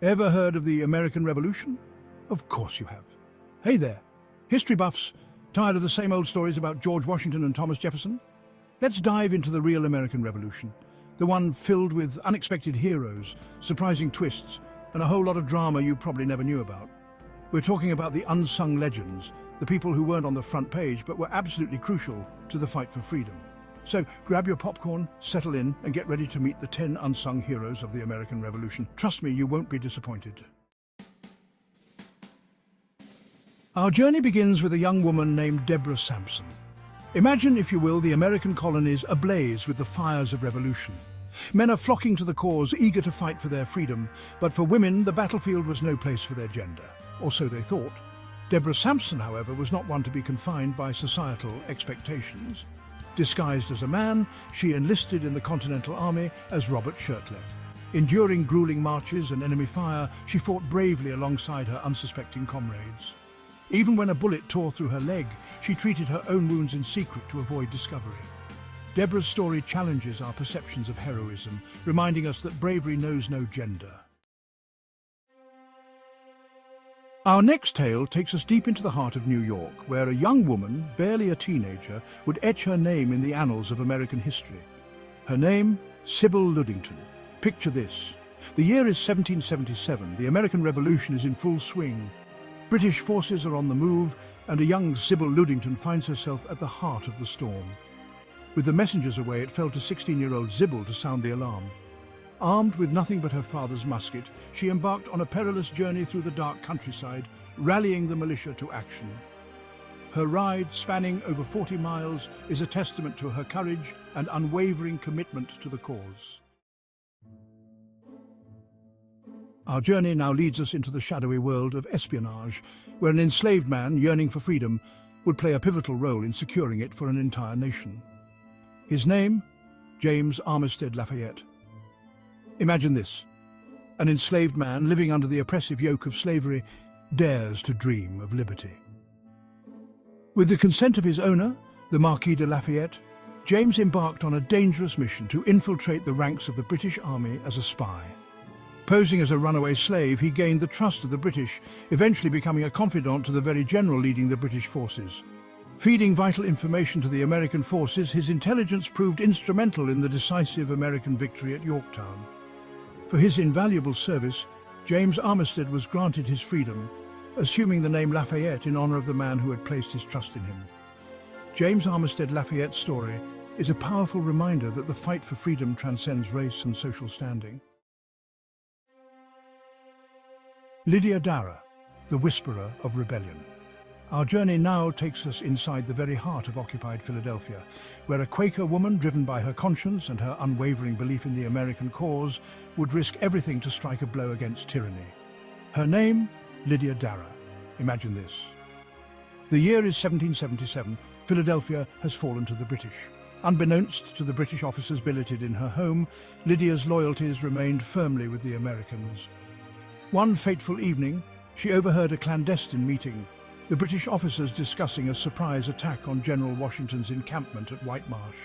Ever heard of the American Revolution? Of course you have. Hey there, history buffs, tired of the same old stories about George Washington and Thomas Jefferson? Let's dive into the real American Revolution, the one filled with unexpected heroes, surprising twists, and a whole lot of drama you probably never knew about. We're talking about the unsung legends, the people who weren't on the front page but were absolutely crucial to the fight for freedom. So grab your popcorn, settle in, and get ready to meet the 10 unsung heroes of the American Revolution. Trust me, you won't be disappointed. Our journey begins with a young woman named Deborah Sampson. Imagine, if you will, the American colonies ablaze with the fires of revolution. Men are flocking to the cause, eager to fight for their freedom, but for women, the battlefield was no place for their gender, or so they thought. Deborah Sampson, however, was not one to be confined by societal expectations. Disguised as a man, she enlisted in the Continental Army as Robert Shirtleff. Enduring grueling marches and enemy fire, she fought bravely alongside her unsuspecting comrades. Even when a bullet tore through her leg, she treated her own wounds in secret to avoid discovery. Deborah's story challenges our perceptions of heroism, reminding us that bravery knows no gender. Our next tale takes us deep into the heart of New York, where a young woman, barely a teenager, would etch her name in the annals of American history. Her name, Sybil Ludington. Picture this. The year is 1777. The American Revolution is in full swing. British forces are on the move, and a young Sybil Ludington finds herself at the heart of the storm. With the messengers away, it fell to 16-year-old Sybil to sound the alarm. Armed with nothing but her father's musket, she embarked on a perilous journey through the dark countryside, rallying the militia to action. Her ride, spanning over 40 miles, is a testament to her courage and unwavering commitment to the cause. Our journey now leads us into the shadowy world of espionage, where an enslaved man yearning for freedom would play a pivotal role in securing it for an entire nation. His name? James Armistead Lafayette. Imagine this. An enslaved man living under the oppressive yoke of slavery dares to dream of liberty. With the consent of his owner, the Marquis de Lafayette, James embarked on a dangerous mission to infiltrate the ranks of the British Army as a spy. Posing as a runaway slave, he gained the trust of the British, eventually becoming a confidant to the very general leading the British forces. Feeding vital information to the American forces, his intelligence proved instrumental in the decisive American victory at Yorktown. For his invaluable service, James Armistead was granted his freedom, assuming the name Lafayette in honor of the man who had placed his trust in him. James Armistead Lafayette's story is a powerful reminder that the fight for freedom transcends race and social standing. Lydia Dara, the Whisperer of Rebellion. Our journey now takes us inside the very heart of occupied Philadelphia, where a Quaker woman, driven by her conscience and her unwavering belief in the American cause, would risk everything to strike a blow against tyranny. Her name, Lydia Dara. Imagine this. The year is 1777. Philadelphia has fallen to the British. Unbeknownst to the British officers billeted in her home, Lydia's loyalties remained firmly with the Americans. One fateful evening, she overheard a clandestine meeting, the British officers discussing a surprise attack on General Washington's encampment at White Marsh.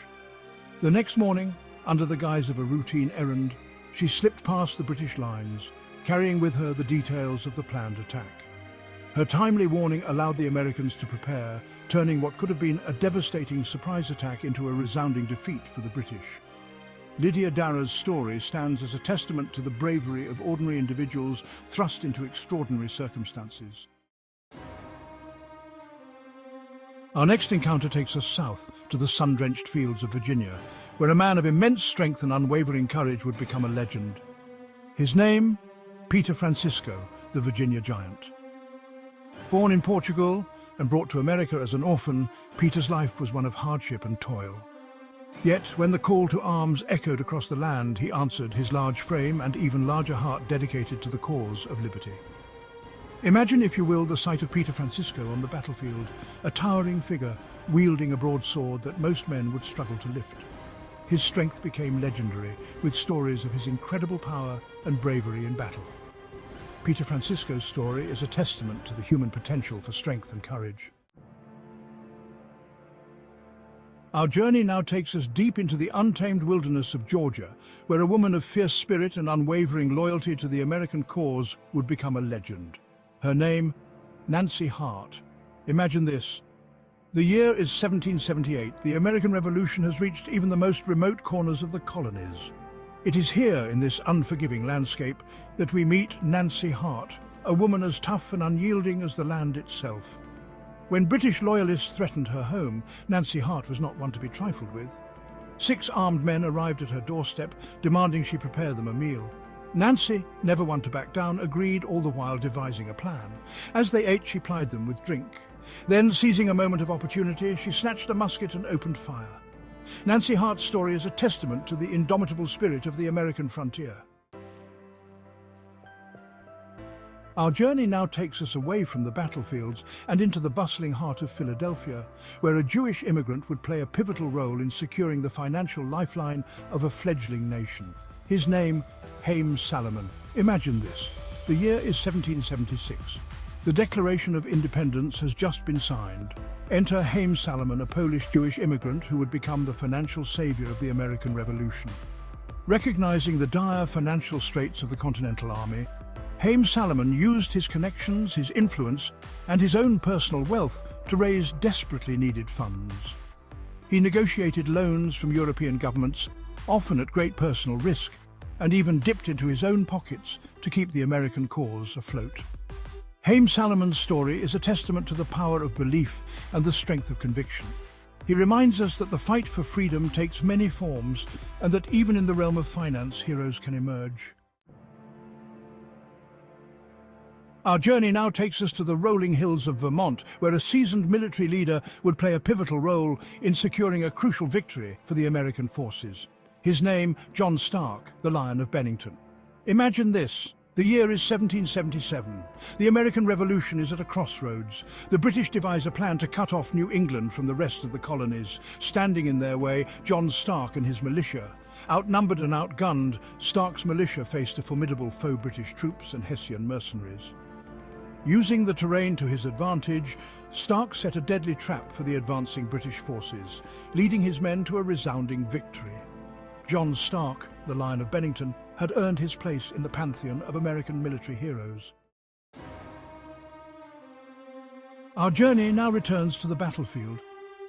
The next morning, under the guise of a routine errand, she slipped past the British lines, carrying with her the details of the planned attack. Her timely warning allowed the Americans to prepare, turning what could have been a devastating surprise attack into a resounding defeat for the British. Lydia Dara's story stands as a testament to the bravery of ordinary individuals thrust into extraordinary circumstances. Our next encounter takes us south to the sun-drenched fields of Virginia, where a man of immense strength and unwavering courage would become a legend. His name? Peter Francisco, the Virginia Giant. Born in Portugal and brought to America as an orphan, Peter's life was one of hardship and toil. Yet, when the call to arms echoed across the land, he answered, his large frame and even larger heart dedicated to the cause of liberty. Imagine, if you will, the sight of Peter Francisco on the battlefield, a towering figure wielding a broadsword that most men would struggle to lift. His strength became legendary, with stories of his incredible power and bravery in battle. Peter Francisco's story is a testament to the human potential for strength and courage. Our journey now takes us deep into the untamed wilderness of Georgia, where a woman of fierce spirit and unwavering loyalty to the American cause would become a legend. Her name, Nancy Hart. Imagine this. The year is 1778. The American Revolution has reached even the most remote corners of the colonies. It is here, in this unforgiving landscape, that we meet Nancy Hart, a woman as tough and unyielding as the land itself. When British loyalists threatened her home, Nancy Hart was not one to be trifled with. 6 armed men arrived at her doorstep, demanding she prepare them a meal. Nancy, never one to back down, agreed, all the while devising a plan. As they ate, she plied them with drink. Then, seizing a moment of opportunity, she snatched a musket and opened fire. Nancy Hart's story is a testament to the indomitable spirit of the American frontier. Our journey now takes us away from the battlefields and into the bustling heart of Philadelphia, where a Jewish immigrant would play a pivotal role in securing the financial lifeline of a fledgling nation. His name, Haym Salomon. Imagine this. The year is 1776. The Declaration of Independence has just been signed. Enter Haym Salomon, a Polish-Jewish immigrant who would become the financial savior of the American Revolution. Recognizing the dire financial straits of the Continental Army, Haym Salomon used his connections, his influence, and his own personal wealth to raise desperately needed funds. He negotiated loans from European governments, often at great personal risk, and even dipped into his own pockets to keep the American cause afloat. Haym Salomon's story is a testament to the power of belief and the strength of conviction. He reminds us that the fight for freedom takes many forms, and that even in the realm of finance, heroes can emerge. Our journey now takes us to the rolling hills of Vermont, where a seasoned military leader would play a pivotal role in securing a crucial victory for the American forces. His name, John Stark, the Lion of Bennington. Imagine this. The year is 1777. The American Revolution is at a crossroads. The British devise a plan to cut off New England from the rest of the colonies. Standing in their way, John Stark and his militia. Outnumbered and outgunned, Stark's militia faced a formidable foe British troops and Hessian mercenaries. Using the terrain to his advantage, Stark set a deadly trap for the advancing British forces, leading his men to a resounding victory. John Stark, the Lion of Bennington, had earned his place in the pantheon of American military heroes. Our journey now returns to the battlefield,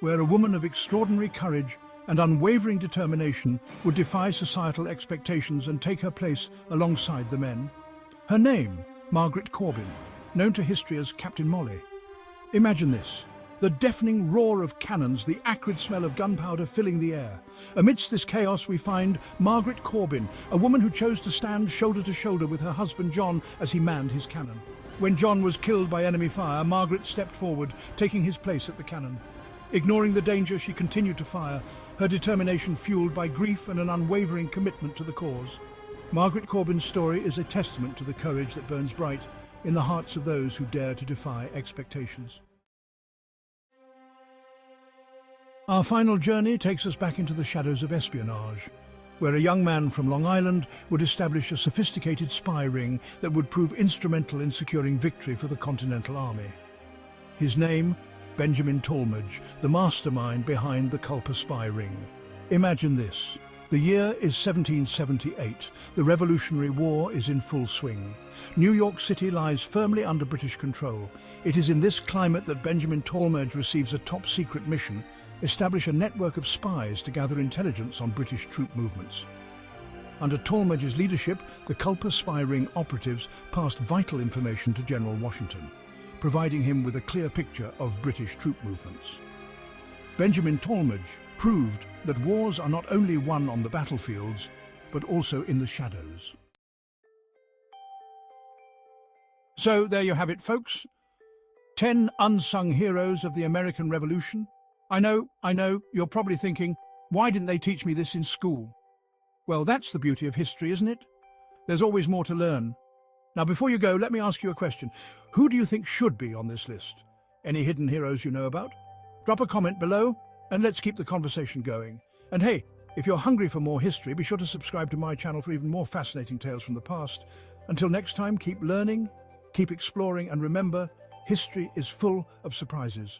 where a woman of extraordinary courage and unwavering determination would defy societal expectations and take her place alongside the men. Her name, Margaret Corbin, known to history as Captain Molly. Imagine this. The deafening roar of cannons, the acrid smell of gunpowder filling the air. Amidst this chaos we find Margaret Corbin, a woman who chose to stand shoulder to shoulder with her husband John as he manned his cannon. When John was killed by enemy fire, Margaret stepped forward, taking his place at the cannon. Ignoring the danger, she continued to fire, her determination fueled by grief and an unwavering commitment to the cause. Margaret Corbin's story is a testament to the courage that burns bright in the hearts of those who dare to defy expectations. Our final journey takes us back into the shadows of espionage, where a young man from Long Island would establish a sophisticated spy ring that would prove instrumental in securing victory for the Continental Army. His name, Benjamin Tallmadge, the mastermind behind the Culper spy ring. Imagine this. The year is 1778. The Revolutionary War is in full swing. New York City lies firmly under British control. It is in this climate that Benjamin Tallmadge receives a top-secret mission: establish a network of spies to gather intelligence on British troop movements. Under Tallmadge's leadership, the Culper spy ring operatives passed vital information to General Washington, providing him with a clear picture of British troop movements. Benjamin Tallmadge proved that wars are not only won on the battlefields, but also in the shadows. So there you have it, folks. 10 unsung heroes of the American Revolution. I know, you're probably thinking, why didn't they teach me this in school? Well, that's the beauty of history, isn't it? There's always more to learn. Now, before you go, let me ask you a question. Who do you think should be on this list? Any hidden heroes you know about? Drop a comment below, and let's keep the conversation going. And hey, if you're hungry for more history, be sure to subscribe to my channel for even more fascinating tales from the past. Until next time, keep learning, keep exploring, and remember, history is full of surprises.